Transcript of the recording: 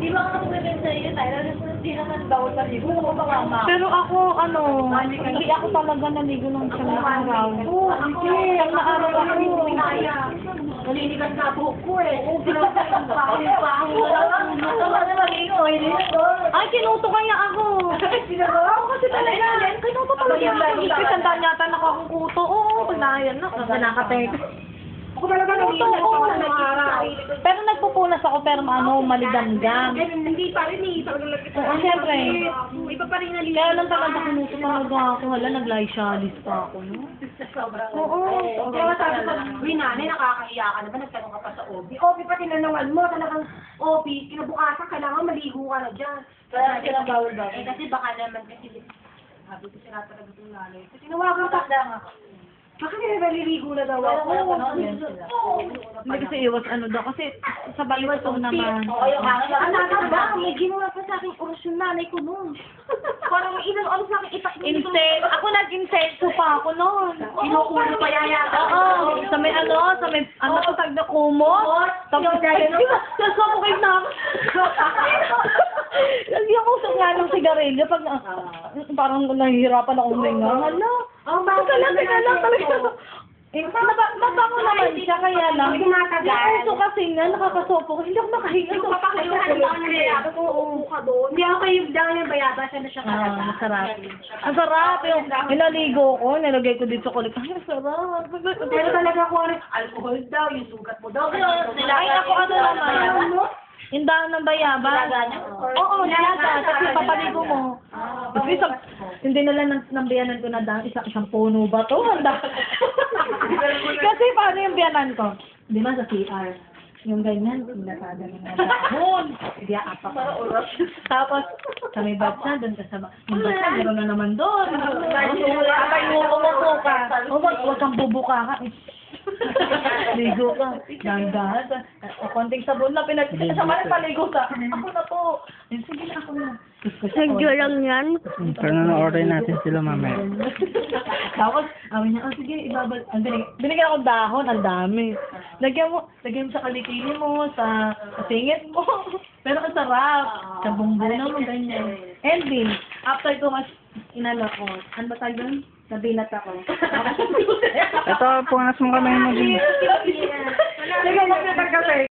Di ba nga magandang sa'yo tayo? Hindi naman bawal maligo. Ano ba mama? Pero ako, hindi ako talaga naligo ng siyang na araw. Siyang na araw ako. Naliligas na buhok ko eh. Ay, kinuto kaya ako. Ako kasi talaga. Kinuto talaga ako. Isang yata na akong kuto. Oo, pag nakayan na. Nakatay. Ako talaga naliligas ako ng araw. Pero nagpupunas ako, pero maligam-gam. Hindi pa rin eh. Oo, siyempre. Iba pa rin naliligas. Kaya lang talaga kinuto talaga ako. Hala, nag-laishalis pa ako, no? Oo. Kaya sabi ko, nanay, nakakahiya ka naman, nagtanong ka pa sa OB. OB pa tinanungan mo, talagang OB, kinabukasan, kailangan maligo ka na dyan. Kaya kinabawal-bawal. Kasi baka naman, kasi sabi ko sila talaga itong nanay. Kasi tinawagan ka lang ako. Baka naliligo na daw ako. Hindi kasi iwas daw. Kasi sa baliwas ko naman. Anak ba, may ginawa pa sa aking orasyon nanay ko noon. Parang ilang ano sa akin, Ako nag-insenso pa ako noon. Inuulo pa yaya. Oo. Sa may ko tag na kumot. Tapos sasabukay na ako. Lagi ako sa nga ng sigarilyo. Pag parang nahihirapan ako huminga. Hala. Teka lang talaga. Mabango naman siya, kaya lang. Yung uso kasi nga, nakakasopo ko. Hindi ako makahinga. Hindi ako kayo dahil yung bayaba, siya na siya talaga. Masarap. Ang sarap. Yung nilaligo ko, nilagay ko dito kulit. Ay, sarap. Pero talaga ko alcohol daw, yung sugat mo daw. Ay, ako naman. Yung dahon ng bayaba. Oo, nilaga. Kasi papaligo mo. Hindi nila ng biyanan ko na dahon. Isang puno ba to? Kasi paano yung biyanan ko? Di ba sa CR? Yung ganyan, pinasada ng mga dahon. Hindi apa pa. Tapos, sa may batsa, doon ka sa yung batsa, meron na naman doon. Kapag umupo ka, huwag kang bubuka ka. Ligo ka. Dahan-dahan. O konting sabon na sa mga paligo ka. Ako na po. Sige na ako na. Sagyo lang yan. Pero na-order natin sila mamaya. Tapos, amin niya, sige, ibabal. Binigyan ako dahon, ang dami. Lagyan mo sa kalikili mo, sa singit mo. Pero ang sarap. Sa bumbuno mo, ganyan. Ending, after ko inala ko, ano ba tawag doon? Nabinat ako. Ito, punas mo kami mo din. Sige, magkatag kasi.